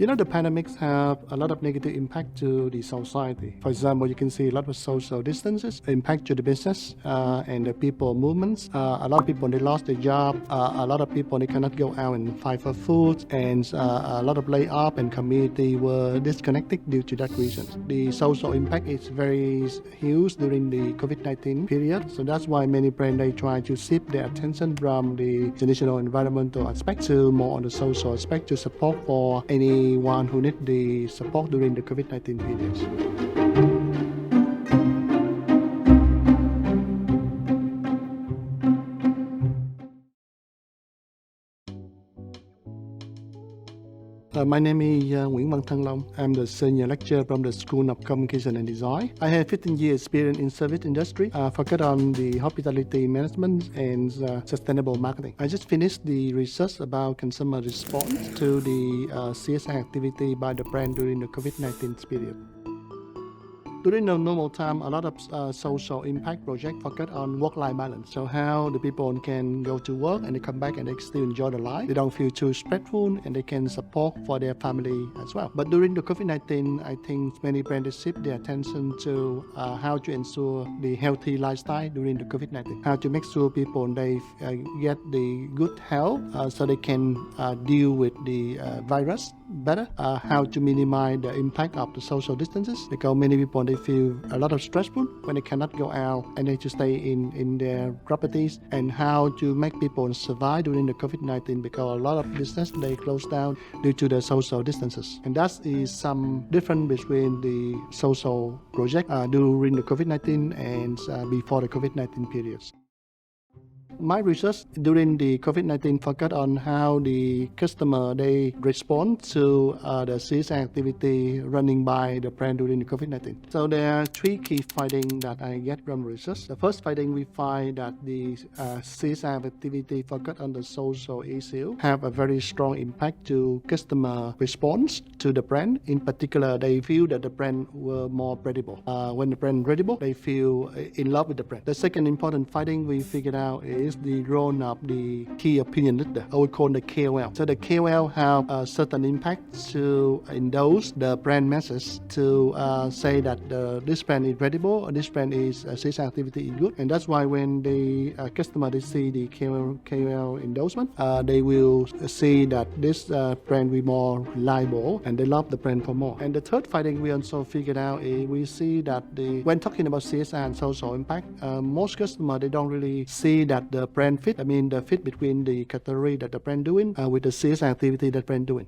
You know, the pandemics have a lot of negative impact to the society. For example, you can see a lot of social distances impact to the business and the people movements. A lot of people, they lost their job. A lot of people, they cannot go out and fight for food. And a lot of layoff and community were disconnected due to that reason. The social impact is very huge during the COVID-19 period. So that's why many brands, they try to shift their attention from the traditional environmental aspect to more on the social aspect to support for anyone who need the support during the COVID-19 period. My name is Nguyễn Thăng. I'm the senior lecturer from the School of Communication and Design. I have 15 years experience in service industry, focused on the hospitality management and sustainable marketing. I just finished the research about consumer response to the CSR activity by the brand during the COVID-19 period. During the normal time, a lot of social impact projects focus on work-life balance. So how the people can go to work and they come back and they still enjoy their life. They don't feel too stressful and they can support for their family as well. But during the COVID-19, I think many brands shift their attention to how to ensure the healthy lifestyle during the COVID-19. How to make sure people they get the good health so they can deal with the virus better. How to minimize the impact of the social distances, because many people they feel a lot of stressful when they cannot go out and they to stay in their properties, and how to make people survive during the COVID-19, because a lot of business they close down due to the social distances. And that is some difference between the social project during the COVID-19 and before the COVID-19 periods. My research during the COVID-19 focused on how the customer they respond to the CSR activity running by the brand during the COVID-19. So there are three key findings that I get from research. The first finding, we find that the CSR activity focused on the social issue have a very strong impact to customer response to the brand. In particular, they feel that the brand were more credible. When the brand credible, they feel in love with the brand. The second important finding we figured out is the role of the key opinion leader, or we call the KOL. So the KOL have a certain impact to endorse the brand message, to say that this brand is credible, or this brand is CSR activity is good. And that's why when the customer they see the KOL endorsement, they will see that this brand will be more reliable, and they love the brand for more. And the third finding we also figured out is we see that when talking about CSR and social impact, most customers they don't really see that the brand fit. I mean the fit between the category that the brand doing with the CSR activity that brand doing.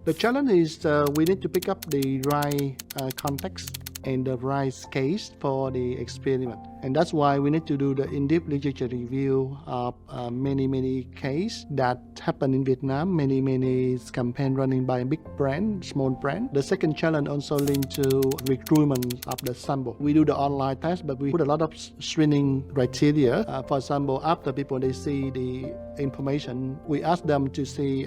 The challenge is we need to pick up the right context and the right case for the experiment. And that's why we need to do the in-depth literature review of many cases that happen in Vietnam, many campaigns running by a big brand, small brand. The second challenge also linked to recruitment of the sample. We do the online test, but we put a lot of screening criteria. For example, after people they see the information, we ask them to see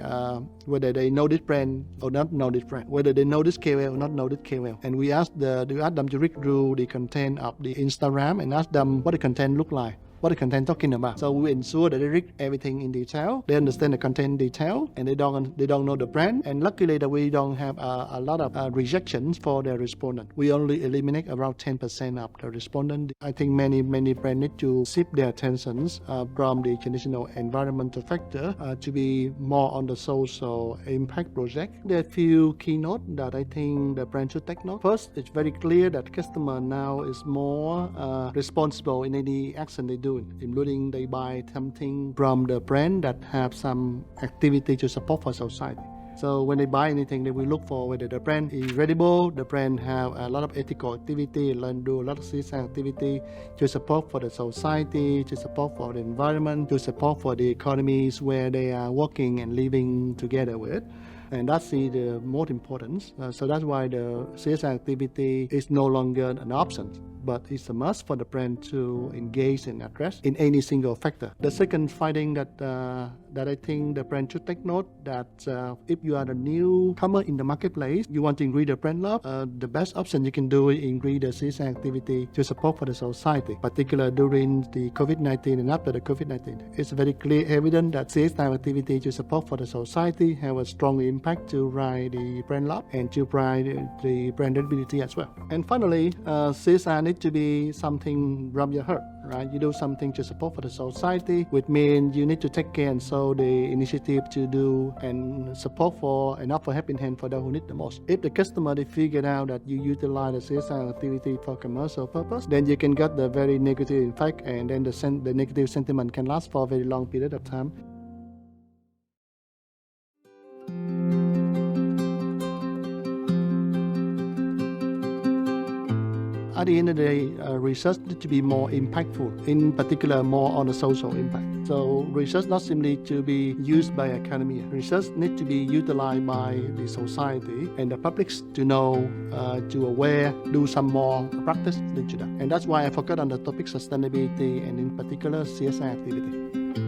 whether they know this brand or not know this brand, whether they know this KOL or not know this KOL. And we ask them to read through the content of the Instagram and ask them what the content look like, what the content talking about. So we ensure that they read everything in detail, they understand the content in detail, and they don't know the brand. And luckily that we don't have a lot of rejections for the respondent. We only eliminate around 10% of the respondent. I think many brands need to shift their attentions from the traditional environmental factor to be more on the social impact project. There are a few keynotes that I think the brand should take note. First, it's very clear that customer now is more responsible in any action they do, including they buy something from the brand that have some activity to support for society. So when they buy anything, they will look for whether the brand is credible, the brand have a lot of ethical activity, and do a lot of CSR activity to support for the society, to support for the environment, to support for the economies where they are working and living together with. And that's the most important. So that's why the CSR activity is no longer an option, but it's a must for the brand to engage and address in any single factor. The second finding that that I think the brand should take note that if you are a newcomer in the marketplace, you want to increase the brand love, the best option you can do is increase the CSR activity to support for the society, particularly during the COVID-19 and after the COVID-19. It's very clear evident that CSR activity to support for the society have a strong impact to rise the brand love and to rise the brand credibility as well. And finally, CSR needs to be something from your heart, right? You do something to support for the society, which means you need to take care and show the initiative to do and support for and offer helping hand for those who need the most. If the customer they figure out that you utilize the CSR activity for commercial purpose, then you can get the very negative effect, and then the negative sentiment can last for a very long period of time. At the end of the day, research needs to be more impactful, in particular more on the social impact. So research not simply to be used by academia. Research needs to be utilized by the society and the public to know, to aware, do some more practice into that. And that's why I focus on the topic sustainability and in particular CSR activity.